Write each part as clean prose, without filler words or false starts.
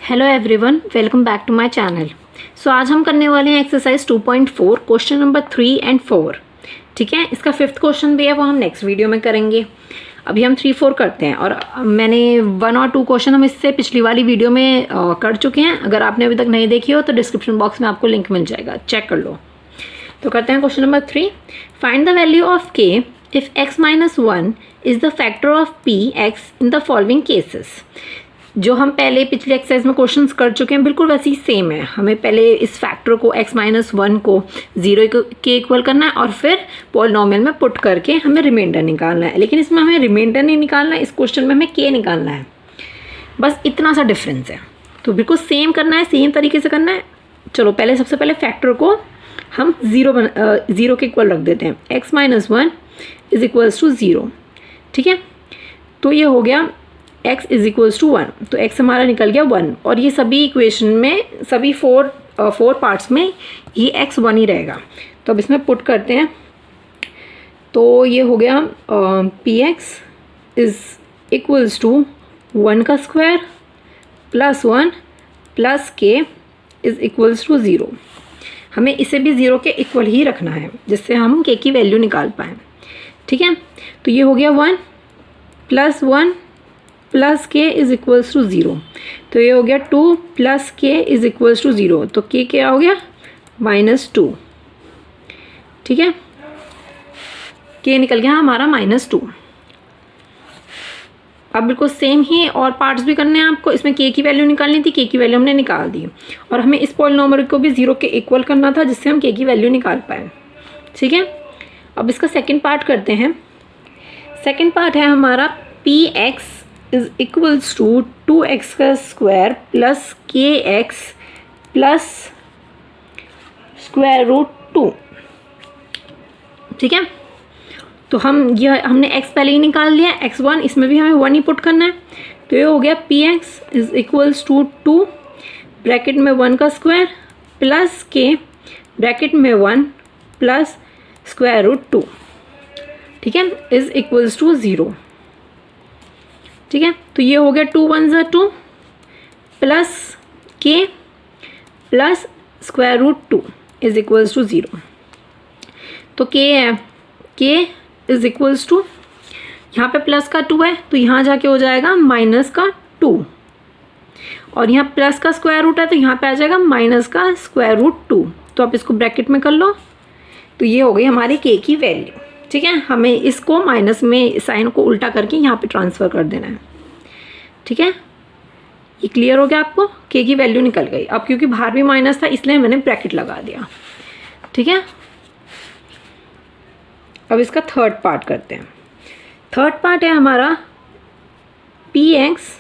Hello everyone, welcome back to my channel. So आज हम करने वाले हैं एक्सरसाइज 2.4 क्वेश्चन नंबर 3 एंड 4। ठीक है, इसका 5th क्वेश्चन भी है, वो हम नेक्स्ट वीडियो में करेंगे। अभी हम 3, 4 करते हैं और मैंने 1 और 2 क्वेश्चन हम इससे पिछली वाली वीडियो में कर चुके हैं। अगर आपने अभी तक नहीं देखी हो तो डिस्क्रिप्शन बॉक्स में आपको लिंक मिल जाएगा, चेक कर लो। तो करते हैं question number 3। Find the value of k if x minus 1 is the factor of p x in the following cases. जो हम पहले पिछले एक्सरसाइज में क्वेश्चंस कर चुके हैं बिल्कुल वैसे ही सेम है। हमें पहले इस फैक्टर को x माइनस 1 को 0 के इक्वल करना है और फिर पॉलिनोमियल में पुट करके हमें रिमाइंडर निकालना है। लेकिन इसमें हमें रिमाइंडर नहीं निकालना है, इस क्वेश्चन में हमें k निकालना है। बस इतना सा डिफरेंस है, तो बिल्कुल सेम करना है, सेम तरीके से करना है। चलो पहले सबसे पहले फैक्टर को हम 0 के इक्वल रख देते हैं। x minus 1 is equals to 0। ठीक है, तो ये हो गया x इज इक्वल्स टू 1, तो x हमारा निकल गया 1। और ये सभी इक्वेशन में सभी 4 पार्ट्स में ये x 1 ही रहेगा। तो अब इसमें पुट करते हैं, तो ये हो गया px इज इक्वल्स टू 1 का square plus 1 plus k is equals to 0। हमें इसे भी 0 के इक्वल ही रखना है जिससे हम k की वैल्यू निकाल पाएँ। ठीक है, तो ये हो गया 1 plus 1 plus k is equals to 0। तो ये हो गया 2 plus k is equals to 0। तो k क्या हो गया -2। ठीक है, k निकल गया हमारा -2। अब बिल्कुल सेम ही और पार्ट्स भी करने हैं आपको। इसमें k की वैल्यू निकालनी थी, k की वैल्यू हमने निकाल दी और हमें इस पॉलिनोमियल को भी 0 के इक्वल करना था जिससे हम k की वैल्यू निकाल पाए। ठीक है, अब इसका सेकेंड पार्ट करते हैं। सेकेंड पार्ट है हमारा px is equals to 2x का square plus kx plus square root 2। ठीक है, तो हमने x पहले ही निकाल लिया, x1, इसमें भी हमें 1 ही पुट करना है। तो ये हो गया px is equals to 2 bracket में 1 का स्क्वायर प्लस k ब्रैकेट में 1 प्लस स्क्वायर रूट 2। ठीक है, इज इक्वल्स टू 0। ठीक है, तो ये हो गया 2 1 ज़ा 2 plus k plus square root 2 is equals to 0। तो k है, k इज इक्वल्स टू, यहाँ पे प्लस का 2 है तो यहाँ जाके हो जाएगा माइनस का 2, और यहाँ प्लस का स्क्वायर रूट है तो यहाँ पे आ जाएगा माइनस का स्क्वायर रूट 2। तो आप इसको ब्रैकेट में कर लो, तो ये हो गई हमारी k की वैल्यू। ठीक है, हमें इसको माइनस में साइन को उल्टा करके यहाँ पे ट्रांसफ़र कर देना है। ठीक है, ये क्लियर हो गया आपको, k की वैल्यू निकल गई। अब क्योंकि बाहर भी माइनस था इसलिए मैंने ब्रैकेट लगा दिया। ठीक है, अब इसका थर्ड पार्ट करते हैं। थर्ड पार्ट है हमारा px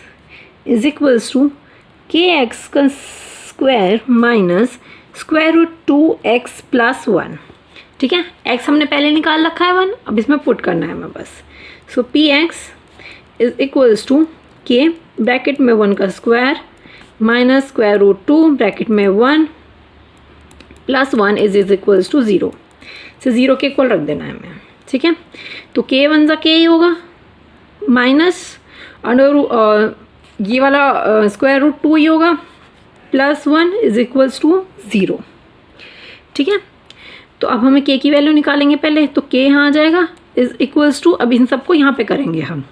is equals to kx का square minus square root 2x plus 1। ठीक है, x हमने पहले निकाल रखा है 1, अब इसमें पुट करना है हमें बस। So px is equals to k bracket में 1 का square minus square root 2 bracket में 1 प्लस 1 इज इक्वल्स टू 0। से 0 के इक्वल रख देना है हमें। ठीक है, तो k 1 ज़ा k ही होगा माइनस अंडर ये वाला स्क्वायर रूट 2 ही होगा प्लस 1 इज इक्वल्स टू 0। ठीक है, तो अब हमें k की वैल्यू निकालेंगे पहले, तो k यहाँ आ जाएगा इज इक्वल्स टू, अब इन सबको यहाँ पे करेंगे हम।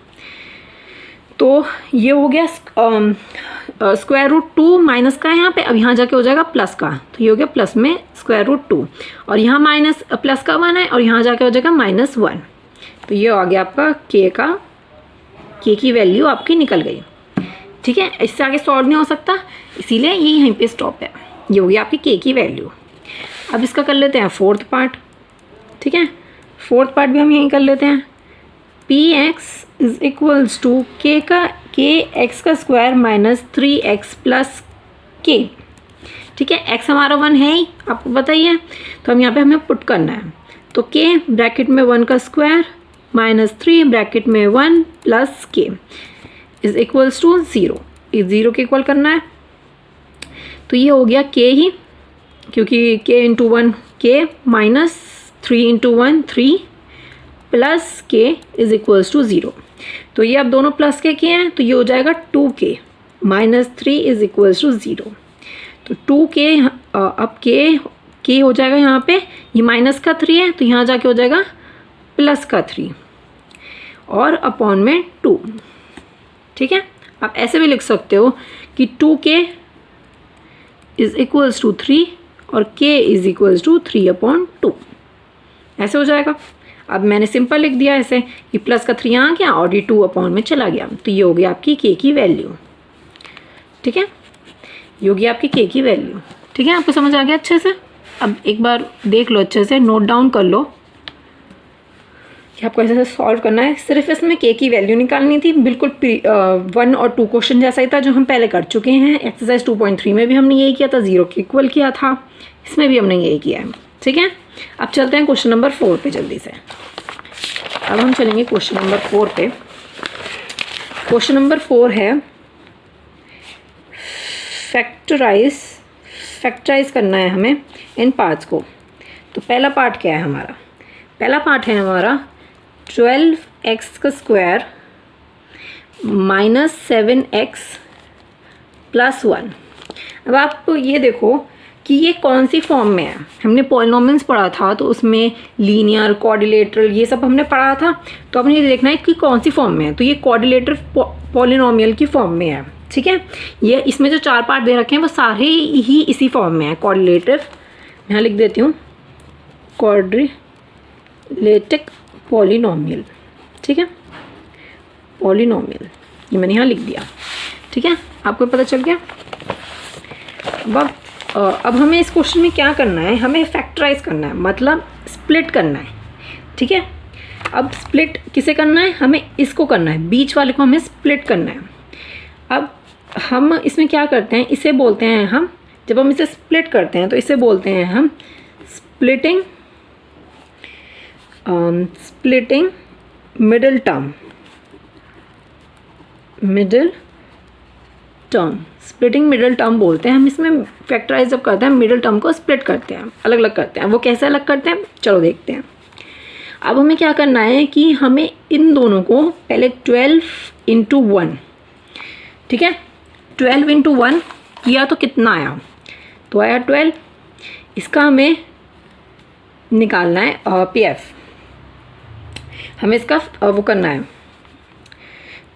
तो ये हो गया स्क्वायर रूट 2 माइनस का यहाँ पे, अब यहाँ जाके हो जाएगा प्लस का, तो ये हो गया प्लस में स्क्वायर रूट 2, और यहाँ माइनस प्लस का 1 है और यहाँ जाके हो जाएगा -1। तो ये आ गया आपका k की वैल्यू आपकी निकल गई। ठीक है, इससे आगे सॉल्व नहीं हो सकता, इसीलिए ये यहीं पे स्टॉप है। ये हो गया आपकी k की वैल्यू। अब इसका कर लेते हैं फोर्थ पार्ट। ठीक है, फोर्थ पार्ट भी हम यहीं कर लेते हैं। px is equals to kx का square minus 3x plus k। ठीक है, x हमारा 1 है ही, आपको बताइए, तो हम यहाँ पे हमें पुट करना है। तो k ब्रैकेट में 1 का स्क्वायर माइनस 3 ब्रैकेट में 1 plus k is equals to 0। इस 0 के इक्वल करना है, तो ये हो गया k ही, क्योंकि k into 1 k minus 3 into 1 3 plus k is equals to 0। तो ये अब दोनों प्लस के हैं तो ये हो जाएगा 2k। -3 is equals to 0। तो 2k अब k हो जाएगा यहाँ पे, ये माइनस का 3 है तो यहाँ जाके हो जाएगा प्लस का 3 और अपॉन में 2। ठीक है, आप ऐसे भी लिख सकते हो कि 2k इज इक्वल्स टू 3 और k इज इक्वल्स टू 3/2, ऐसे हो जाएगा। अब मैंने सिंपल लिख दिया ऐसे कि प्लस का 3 यहाँ आ गया और ये 2 अपॉन में चला गया, तो ये हो गया आपकी k की वैल्यू। ठीक है, ये होगी आपकी k की वैल्यू। ठीक है, आपको समझ आ गया अच्छे से। अब एक बार देख लो अच्छे से, नोट डाउन कर लो कि आपको ऐसे से सॉल्व करना है। सिर्फ इसमें k की वैल्यू निकालनी थी, बिल्कुल 1 और 2 क्वेश्चन जैसा ही था जो हम पहले कर चुके हैं। एक्सरसाइज 2.3 में भी हमने यही किया था, 0 के इक्वल किया था, इसमें भी हमने यही किया है। ठीक है, अब चलते हैं क्वेश्चन नंबर 4 पे जल्दी से। अब हम चलेंगे क्वेश्चन नंबर 4 पे। क्वेश्चन नंबर 4 है फैक्टराइज करना है हमें इन पार्ट्स को। तो पहला पार्ट क्या है हमारा? पहला पार्ट है हमारा 12x² - 7x + 1। अब आप ये देखो कि ये कौन सी फॉर्म में है। हमने पॉलिनॉमियल्स पढ़ा था तो उसमें लीनियर, क्वाड्रिलेटरल ये सब हमने पढ़ा था, तो आपने ये देखना है कि कौन सी फॉर्म में है। तो ये क्वाड्रिलेटर पॉलिनॉमियल की फॉर्म में है। ठीक है, ये इसमें जो 4 पार्ट दे रखे हैं वो सारे ही इसी फॉर्म में है, क्वाड्रिलेटर। यहाँ लिख देती हूँ क्वाड्रिलेटिक पॉलिनॉमियल। ठीक है, पॉलिनॉमियल ये मैंने यहाँ लिख दिया। ठीक है, आपको पता चल गया। अब हमें इस क्वेश्चन में क्या करना है, हमें फैक्टराइज करना है, मतलब स्प्लिट करना है। ठीक है, अब स्प्लिट किसे करना है? हमें इसको करना है, बीच वाले को हमें स्प्लिट करना है। अब हम इसमें क्या करते हैं, इसे बोलते हैं हम, जब हम इसे स्प्लिट करते हैं तो इसे बोलते हैं हम splitting middle term. Splitting middle term बोलते हैं हम। इसमें फैक्टराइज जब करते हैं मिडिल टर्म को स्प्लिट करते हैं, अलग अलग करते हैं। वो कैसे अलग करते हैं चलो देखते हैं। अब हमें क्या करना है कि हमें इन दोनों को पहले 12 × 1, ठीक है, 12 × 1 किया तो कितना आया? तो आया 12। इसका हमें निकालना है PF, हमें इसका वो करना है।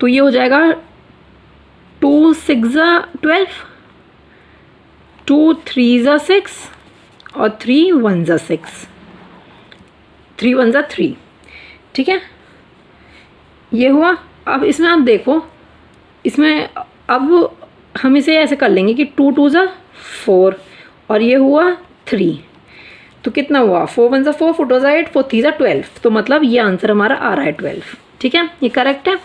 तो ये हो जाएगा 2 × 6 = 12, 2 × 3 = 6 और 3 × 1 = 6, 3 × 1 = 3। ठीक है, ये हुआ। अब इसमें आप देखो, इसमें अब हम इसे ऐसे कर लेंगे कि 2 × 2 = 4 और ये हुआ 3। तो कितना हुआ? 4 × 1 = 4, 4 × 2 = 8, 4 × 3 = 12। तो मतलब ये आंसर हमारा आ रहा है 12। ठीक है, ये करेक्ट है।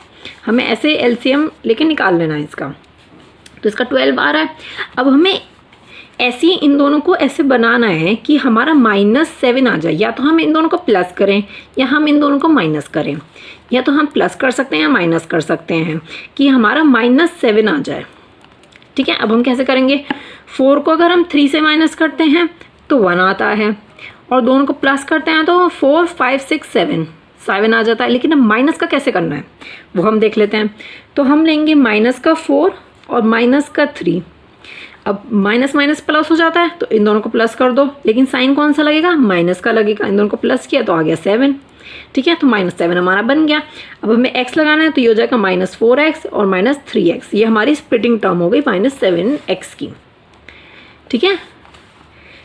हमें ऐसे LCM लेके निकाल लेना है इसका। तो इसका 12 आ रहा है। अब हमें ऐसे ही इन दोनों को ऐसे बनाना है कि हमारा -7 आ जाए। या तो हम इन दोनों को प्लस करें या हम इन दोनों को माइनस करें, या तो हम प्लस कर सकते हैं या माइनस कर सकते हैं कि हमारा -7 आ जाए। ठीक है, अब हम कैसे करेंगे? 4 को अगर हम 3 से माइनस करते हैं तो 1 आता है, और दोनों को प्लस करते हैं तो 4, 5, 6, 7 आ जाता है। लेकिन अब माइनस का कैसे करना है वो हम देख लेते हैं। तो हम लेंगे -4 और -3। अब माइनस माइनस प्लस हो जाता है तो इन दोनों को प्लस कर दो, लेकिन साइन कौन सा लगेगा? माइनस का लगेगा। इन दोनों को प्लस किया तो आ गया 7। ठीक है, तो -7 हमारा बन गया। अब हमें x लगाना है तो ये हो जाएगा -4x और -3x। ये हमारी स्प्लिटिंग टर्म हो गई -7x की। ठीक है,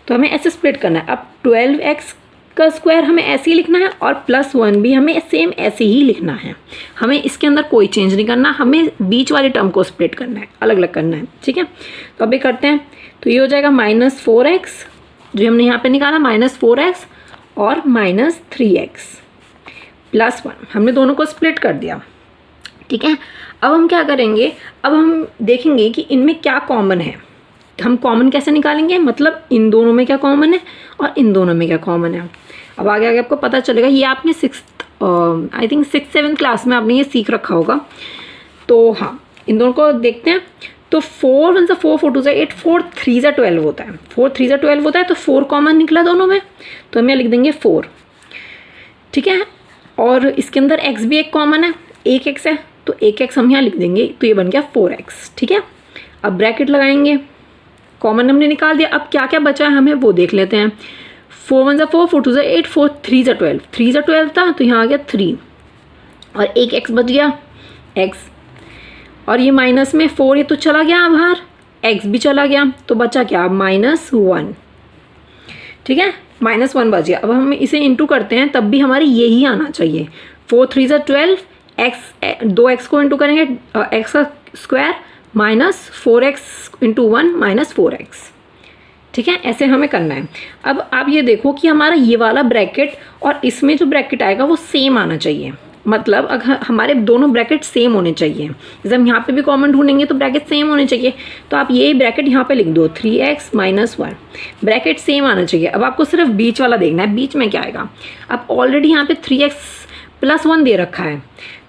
तो हमें ऐसे स्प्लिट करना है। अब 12x² हमें ऐसे ही लिखना है और +1 भी हमें सेम ऐसे ही लिखना है। हमें इसके अंदर कोई चेंज नहीं करना, हमें बीच वाले टर्म को स्प्लिट करना है, अलग अलग करना है। ठीक है, तो अभी करते हैं। तो ये हो जाएगा -4x जो हमने यहाँ पे निकाला, -4x और -3x +1। हमने दोनों को स्प्लिट कर दिया। ठीक है, अब हम क्या करेंगे? अब हम देखेंगे कि इनमें क्या कॉमन है। हम कॉमन कैसे निकालेंगे, मतलब इन दोनों में क्या कॉमन है और इन दोनों में क्या कॉमन है। अब आगे आगे आपको पता चलेगा। ये आपने 6th 7th क्लास में आपने ये सीख रखा होगा। तो हाँ, इन दोनों को देखते हैं। तो 4 × 1 = 4, 4 × 2 = 8, 4 × 3 = 12 होता है। 4 × 3 = 12 होता है, तो 4 कॉमन निकला दोनों में, तो हम यहाँ लिख देंगे 4। ठीक है, और इसके अंदर x भी एक कॉमन है, एक x है, तो एक x हम यहाँ लिख देंगे, तो ये बन गया 4x। ठीक है, अब ब्रैकेट लगाएंगे, कॉमन हमने निकाल दिया। अब क्या क्या बचा है हमें वो देख लेते हैं। 4 1 4, 4 2 8, 4 3 12, 3 12 था तो यहाँ आ गया 3 और एक x बच गया x, और ये माइनस में 4 ये तो चला गया बाहर, x भी चला गया, तो बचा क्या -1। ठीक है, -1 बच गया। अब हम इसे इंटू करते हैं तब भी हमारे यही आना चाहिए। 4 3 12, x 2x को इंटू करेंगे x का स्क्वायर -4x इंटू 1 -4x। ठीक है, ऐसे हमें करना है। अब आप ये देखो कि हमारा ये वाला ब्रैकेट और इसमें जो ब्रैकेट आएगा वो सेम आना चाहिए, मतलब अगर हमारे दोनों ब्रैकेट सेम होने चाहिए। जैसे हम यहाँ पे भी कॉमन ढूंढेंगे तो ब्रैकेट सेम होने चाहिए, तो आप ये ब्रैकेट यहाँ पे लिख दो 3x - 1, ब्रैकेट सेम आना चाहिए। अब आपको सिर्फ बीच वाला देखना है, बीच में क्या आएगा। अब ऑलरेडी यहाँ पे 3x + 1 दे रखा है,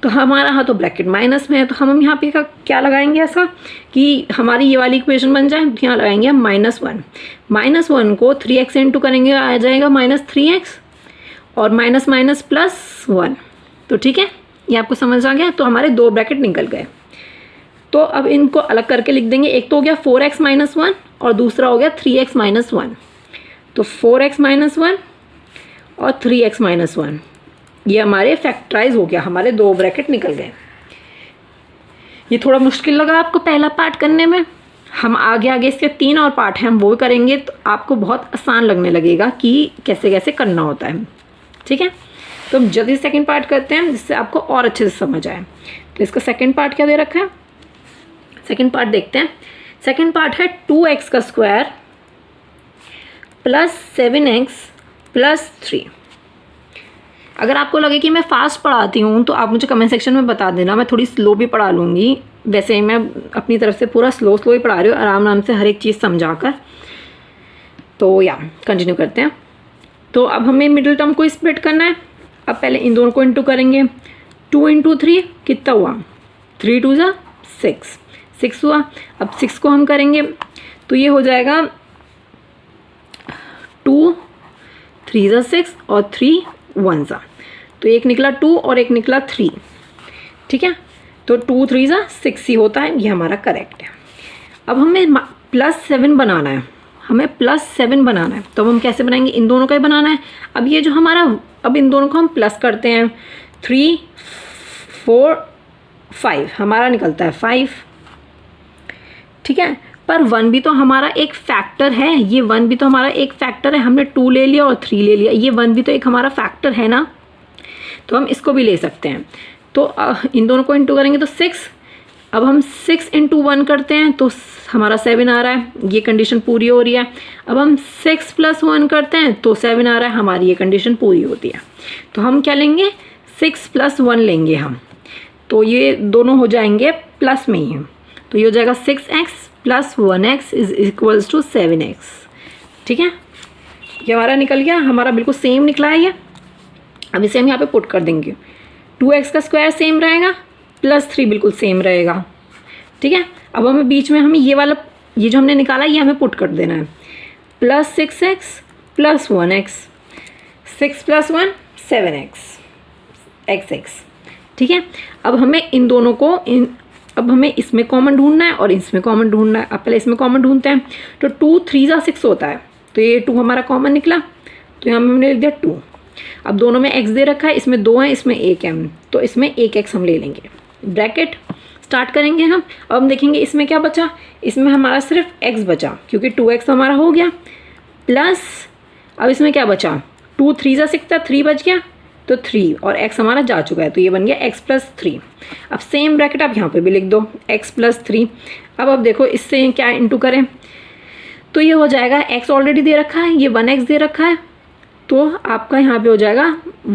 तो हमारा हाँ तो ब्रैकेट माइनस में है, तो हम यहाँ पे क्या लगाएंगे ऐसा कि हमारी ये वाली इक्वेशन बन जाए। यहाँ लगाएंगे हम -1, -1 को 3x इंटू करेंगे आ जाएगा -3x और माइनस माइनस +1। तो ठीक है, ये आपको समझ आ गया। तो हमारे दो ब्रैकेट निकल गए। तो अब इनको अलग करके लिख देंगे, एक तो हो गया 4x - 1 और दूसरा हो गया 3x - 1। तो 4x - 1 और 3x - 1 ये हमारे फैक्टराइज हो गया, हमारे दो ब्रैकेट निकल गए। ये थोड़ा मुश्किल लगा आपको पहला पार्ट करने में, हम आगे आगे इसके 3 और पार्ट हैं हम वो करेंगे तो आपको बहुत आसान लगने लगेगा कि कैसे कैसे करना होता है। ठीक है, तो हम जल्दी सेकंड पार्ट करते हैं जिससे आपको और अच्छे से समझ आए। तो इसका सेकंड पार्ट क्या दे रखा है, सेकंड पार्ट देखते हैं। सेकंड पार्ट है 2x का स्क्वायर प्लस 7x प्लस 3। अगर आपको लगे कि मैं फास्ट पढ़ाती हूँ तो आप मुझे कमेंट सेक्शन में बता देना, मैं थोड़ी स्लो भी पढ़ा लूँगी। वैसे मैं अपनी तरफ से पूरा स्लो ही पढ़ा रही हूँ, आराम आराम से हर एक चीज़ समझा कर। तो या कंटिन्यू करते हैं। तो अब हमें मिडिल टर्म को स्प्लिट करना है। अब पहले इन दोनों को इंटू करेंगे। 2 × 3 कितना हुआ, 3 2 = 6, 6 हुआ। अब 6 को हम करेंगे तो ये हो जाएगा 2 3 = 6 और 3 1 सा, तो एक निकला 2 और एक निकला 3। ठीक है, तो 2 3 = 6 ही होता है, ये हमारा करेक्ट है। अब हमें +7 बनाना है, हमें +7 बनाना है। तो अब हम कैसे बनाएंगे, इन दोनों का ही बनाना है। अब ये जो हमारा, अब इन दोनों को हम प्लस करते हैं। 3 4 5 हमारा निकलता है 5। ठीक है, पर 1 भी तो हमारा एक फैक्टर है, ये 1 भी तो हमारा एक फैक्टर है। हमने 2 ले लिया और 3 ले लिया, ये 1 भी तो एक हमारा फैक्टर है ना, तो हम इसको भी ले सकते हैं। तो इन दोनों को इंटू करेंगे तो 6। अब हम 6 × 1 करते हैं तो हमारा 7 आ रहा है, ये कंडीशन पूरी हो रही है। अब हम 6 + 1 करते हैं तो 7 आ रहा है, हमारी ये कंडीशन पूरी होती है। तो हम क्या लेंगे, 6 + 1 लेंगे हम, तो ये दोनों हो जाएंगे प्लस में ही। तो ये हो जाएगा 6x + 1x = 7x। ठीक है, ये हमारा निकल गया, हमारा बिल्कुल सेम निकला है ये। अब इसे हम यहाँ पे पुट कर देंगे। 2x का स्क्वायर सेम रहेगा, +3 बिल्कुल सेम रहेगा। ठीक है, अब हमें बीच में हमें ये वाला, ये जो हमने निकाला ये हमें पुट कर देना है। +6x + 1x, 6 + 1 7x xx। ठीक है, अब हमें इन दोनों को अब हमें इसमें कॉमन ढूंढना है और इसमें कॉमन ढूंढना है। अब पहले इसमें कॉमन ढूंढते हैं। तो 2 3 = 6 होता है, तो ये 2 हमारा कॉमन निकला, तो यहाँ हमने लिख दिया 2। अब दोनों में x दे रखा है, इसमें 2 है इसमें 1 है, तो इसमें 1x हम ले लेंगे। ब्रैकेट स्टार्ट करेंगे हम। अब हम देखेंगे इसमें क्या बचा, इसमें हमारा सिर्फ x बचा क्योंकि 2x हमारा हो गया, प्लस अब इसमें क्या बचा, 2 3 = 6 था, 3 बच गया तो 3 और x हमारा जा चुका है, तो ये बन गया x + 3। अब सेम ब्रैकेट आप यहाँ पे भी लिख दो, x + 3। अब देखो इससे क्या इंटू करें तो ये हो जाएगा, x ऑलरेडी दे रखा है, ये 1x दे रखा है, तो आपका यहाँ पे हो जाएगा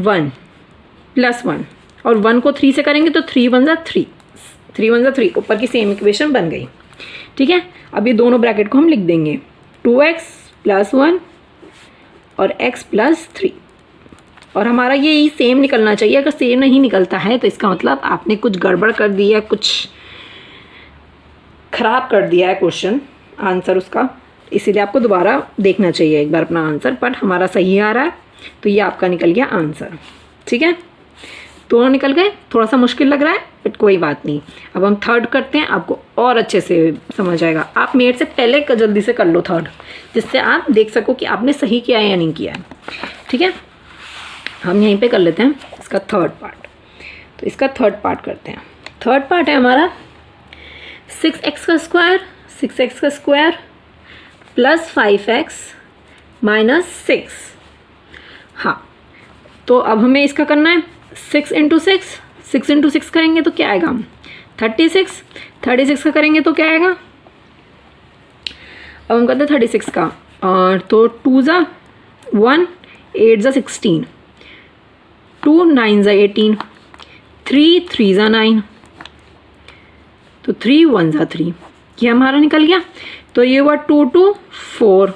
1 + 1 और 1 को 3 से करेंगे तो 3 1 = 3, 3 1 = 3, ऊपर की सेम इक्वेशन बन गई। ठीक है, अब ये दोनों ब्रैकेट को हम लिख देंगे, 2x + 1 और x + 3, और हमारा ये सेम निकलना चाहिए। अगर सेम नहीं निकलता है तो इसका मतलब आपने कुछ गड़बड़ कर दी है, कुछ ख़राब कर दिया है क्वेश्चन आंसर उसका, इसीलिए आपको दोबारा देखना चाहिए एक बार अपना आंसर। बट हमारा सही आ रहा है, तो ये आपका निकल गया आंसर। ठीक है, दोनों निकल गए। थोड़ा सा मुश्किल लग रहा है बट कोई बात नहीं। अब हम थर्ड करते हैं, आपको और अच्छे से समझ आएगा। आप मेरे से पहले जल्दी से कर लो थर्ड, जिससे आप देख सको कि आपने सही किया है या नहीं किया है। ठीक है, हम यहीं पे कर लेते हैं इसका थर्ड पार्ट। तो इसका थर्ड पार्ट करते हैं। थर्ड पार्ट है हमारा 6x का स्क्वायर प्लस 5x माइनस 6। हाँ, तो अब हमें इसका करना है 6 इंटू 6 करेंगे तो क्या आएगा, 36 का करेंगे तो क्या आएगा। अब हम करते हैं 36 का, और तो 2 ज़ा 1, 8 ज़ा 16, 2 9 ज़ा 18, 3 3 ज़ा 9, तो 3 1 ज़ा 3, ये हमारा निकल गया। तो ये हुआ 2 2 4,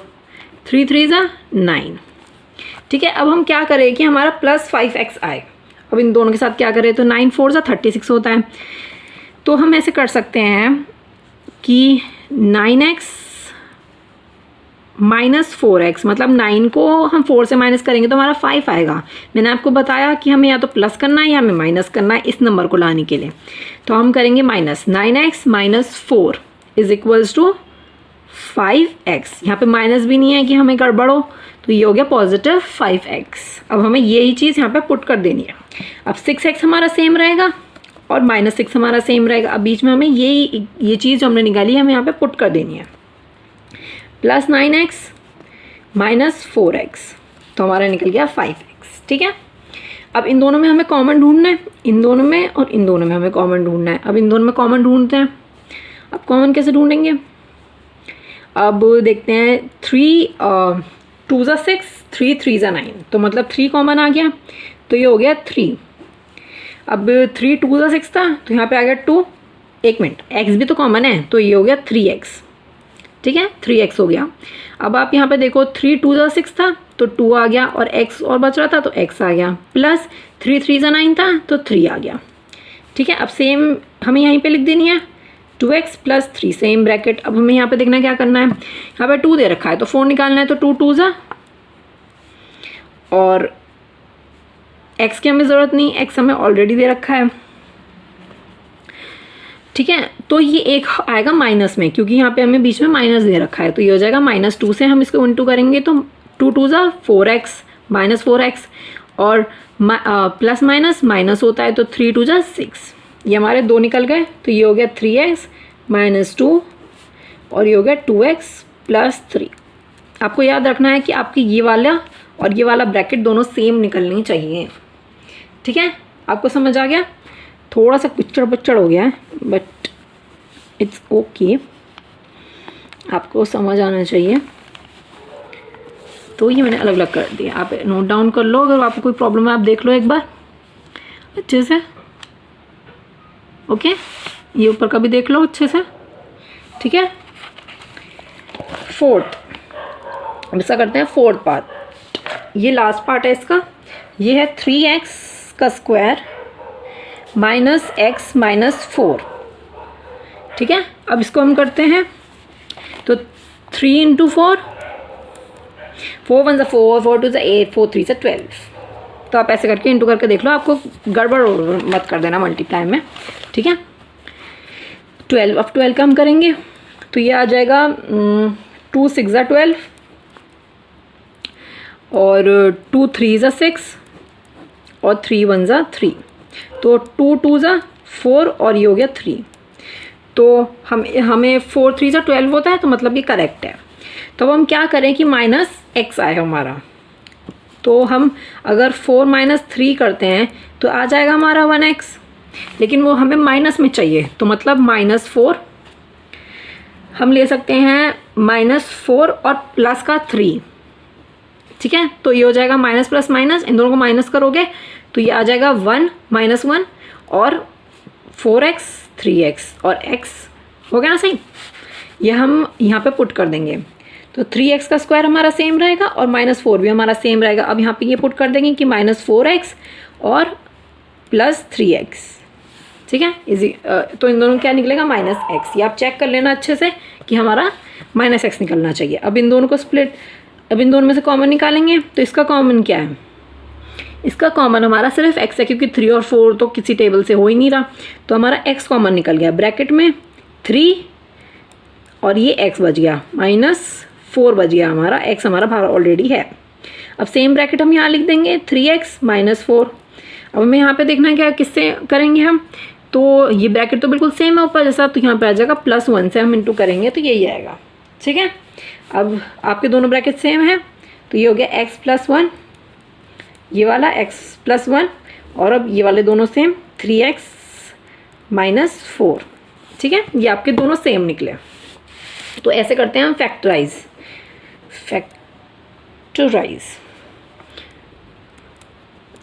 3 3 ज़ा 9। ठीक है, अब हम क्या करें कि हमारा प्लस 5x आए। अब इन दोनों के साथ क्या करें, तो 9 4 ज़ा 36 होता है। तो हम ऐसे कर सकते हैं कि 9x माइनस 4x, मतलब 9 को हम 4 से माइनस करेंगे तो हमारा 5 आएगा। मैंने आपको बताया कि हमें या तो प्लस करना है या हमें माइनस करना है इस नंबर को लाने के लिए। तो हम करेंगे minus 9x minus 4 is equals to 5x। यहाँ पे माइनस भी नहीं है कि हमें गड़बड़ हो, तो ये हो गया पॉजिटिव 5x। अब हमें यही चीज़ यहाँ पे पुट कर देनी है। अब 6x हमारा सेम रहेगा और माइनस 6 हमारा सेम रहेगा। अब बीच में हमें ये चीज़ जो हमने निकाली है हमें यहाँ पे पुट कर देनी है। प्लस 9x माइनस 4x, तो हमारा निकल गया 5x। ठीक है, अब इन दोनों में हमें कॉमन ढूंढना है, इन दोनों में और इन दोनों में हमें कॉमन ढूंढना है। अब इन दोनों में कॉमन ढूंढते हैं। अब कॉमन कैसे ढूंढेंगे, अब देखते हैं 3 2 ज़ा 6, 3 3 ज़ा 9, तो मतलब 3 कॉमन आ गया, तो ये हो गया 3। अब 3 2 ज़ा 6 था, तो यहाँ पे आ गया 2। एक मिनट, x भी तो कॉमन है, तो ये हो गया 3x। ठीक है, 3x हो गया। अब आप यहाँ पे देखो 3 2 ज़ा 6 था तो 2 आ गया, और x और बच रहा था तो x आ गया, प्लस 3 3 ज़ा 9 था तो 3 आ गया। ठीक है, अब सेम हमें यहीं पे लिख देनी है 2x प्लस 3 सेम ब्रैकेट। अब हमें यहाँ पे देखना क्या करना है, यहाँ पे 2 दे रखा है तो 4 निकालना है, तो 2 2 ज़ा, और x की हमें ज़रूरत नहीं, x हमें ऑलरेडी दे रखा है। ठीक है, तो ये एक आएगा माइनस में, क्योंकि यहाँ पे हमें बीच में माइनस दे रखा है, तो ये हो जाएगा -2 से हम इसको इंटू करेंगे तो 2 2 ज़ा 4x माइनस 4x, और प्लस माइनस माइनस होता है तो 3 2 ज़ा 6, ये हमारे 2 निकल गए, तो ये हो गया 3x माइनस 2, और ये हो गया 2x प्लस 3। आपको याद रखना है कि आपकी ये वाला और ये वाला ब्रैकेट दोनों सेम निकलनी चाहिए। ठीक है, आपको समझ आ गया। थोड़ा सा कुचड़ हो गया है बट इट्स ओके, आपको समझ आना चाहिए। तो ये मैंने अलग अलग कर दिया, आप नोट डाउन कर लो। अगर आपको कोई प्रॉब्लम है आप देख लो एक बार अच्छे से। ओके, ये ऊपर का भी देख लो अच्छे से। ठीक है, फोर्थ, अब इसका करते हैं फोर्थ पार्ट। ये लास्ट पार्ट है इसका। ये है 3x का स्क्वायर माइनस x माइनस 4। ठीक है, अब इसको हम करते हैं तो 3 इंटू 4, 4 1 ज़ा 4, 4 2 ज़ा 8, 4 3 ज़ा 12। तो आप ऐसे करके इंटू करके देख लो, आपको गड़बड़ मत कर देना मल्टीप्लाई में। ठीक है, 12, अब 12 का हम करेंगे तो ये आ जाएगा 2 6 ज़ा 12, और 2 3 ज़ा 6, और 3 1 ज़ा 3, तो 2 2 ज़ा 4, और ये हो गया 3। तो हमें 4 3 ज़ा 12 होता है, तो मतलब ये करेक्ट है। तो अब हम क्या करें कि माइनस x आए हमारा, तो हम अगर 4 माइनस 3 करते हैं तो आ जाएगा हमारा 1x, लेकिन वो हमें माइनस में चाहिए, तो मतलब -4 हम ले सकते हैं, -4 और प्लस का 3। ठीक है, तो ये हो जाएगा माइनस प्लस माइनस, इन दोनों को माइनस करोगे तो ये आ जाएगा 1 -1, और 4x 3x और x हो गया ना सही। ये हम यहाँ पे पुट कर देंगे, तो 3x का स्क्वायर हमारा सेम रहेगा और -4 भी हमारा सेम रहेगा। अब यहाँ पे ये पुट कर देंगे कि -4x और प्लस 3x। ठीक है, इजी। तो इन दोनों क्या निकलेगा, -x। ये आप चेक कर लेना अच्छे से कि हमारा -x निकलना चाहिए। अब इन दोनों को स्प्लिट, अब इन दोनों में से कॉमन निकालेंगे, तो इसका कॉमन क्या है, इसका कॉमन हमारा सिर्फ x है, क्योंकि 3 और 4 तो किसी टेबल से हो ही नहीं रहा, तो हमारा x कॉमन निकल गया। ब्रैकेट में 3 और ये x बच गया, -4 बच गया हमारा, x हमारा बाहर ऑलरेडी है। अब सेम ब्रैकेट हम यहाँ लिख देंगे 3x - 4। अब हमें यहाँ पे देखना है क्या किससे करेंगे हम, तो ये ब्रैकेट तो बिल्कुल सेम है ऊपर जैसा, तो यहाँ पे आ जाएगा +1 से हम इंटू करेंगे तो यही आएगा। ठीक है, अब आपके दोनों ब्रैकेट सेम है, तो ये हो गया x + 1, ये वाला x + 1, और अब ये वाले दोनों सेम 3x - 4। ठीक है, ये आपके दोनों सेम निकले। तो ऐसे करते हैं हम फैक्टराइज।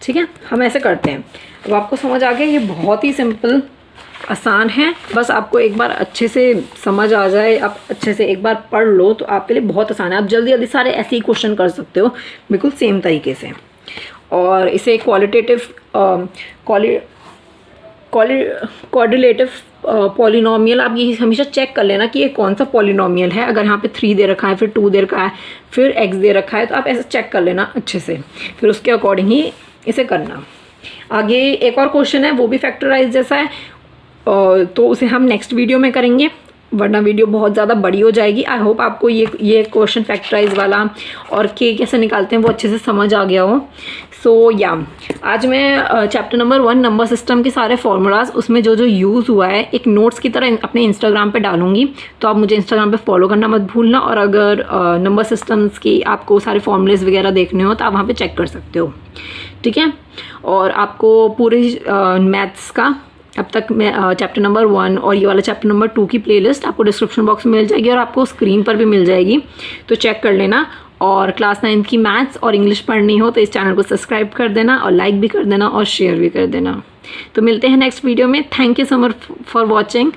ठीक है, हम ऐसे करते हैं। अब आपको समझ आ गया, ये बहुत ही सिंपल आसान है, बस आपको एक बार अच्छे से समझ आ जाए, आप अच्छे से एक बार पढ़ लो तो आपके लिए बहुत आसान है। आप जल्दी जल्दी सारे ऐसे ही क्वेश्चन कर सकते हो बिल्कुल सेम तरीके से। और इसे क्वालिटेटिव क्वाड्रिलेटिव पॉलिनोमियल आप ये हमेशा चेक कर लेना कि ये कौन सा पॉलिनोमियल है। अगर यहाँ पे 3 दे रखा है, फिर 2 दे रखा है, फिर x दे रखा है, तो आप ऐसे चेक कर लेना अच्छे से, फिर उसके अकॉर्डिंग ही इसे करना। आगे एक और क्वेश्चन है, वो भी फैक्टराइज जैसा है, तो उसे हम नेक्स्ट वीडियो में करेंगे, वरना वीडियो बहुत ज़्यादा बड़ी हो जाएगी। आई होप आपको ये क्वेश्चन फैक्टराइज वाला और के कैसे निकालते हैं वो अच्छे से समझ आ गया हो। सो या आज मैं चैप्टर नंबर 1 नंबर सिस्टम के सारे फॉर्मूलाज उसमें जो जो यूज़ हुआ है एक नोट्स की तरह अपने इंस्टाग्राम पे डालूंगी, तो आप मुझे इंस्टाग्राम पे फॉलो करना मत भूलना। और अगर नंबर सिस्टम्स की आपको सारे फॉर्मूलेज वगैरह देखने हो तो आप वहाँ पे चेक कर सकते हो। ठीक है, और आपको पूरे मैथ्स का अब तक मैं चैप्टर नंबर 1 और ये वाला चैप्टर नंबर 2 की प्लेलिस्ट आपको डिस्क्रिप्शन बॉक्स में मिल जाएगी और आपको स्क्रीन पर भी मिल जाएगी, तो चेक कर लेना। और क्लास 9 की मैथ्स और इंग्लिश पढ़नी हो तो इस चैनल को सब्सक्राइब कर देना और लाइक भी कर देना और शेयर भी कर देना। तो मिलते हैं नेक्स्ट वीडियो में। Thank you so much for watching.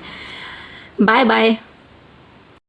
Bye bye.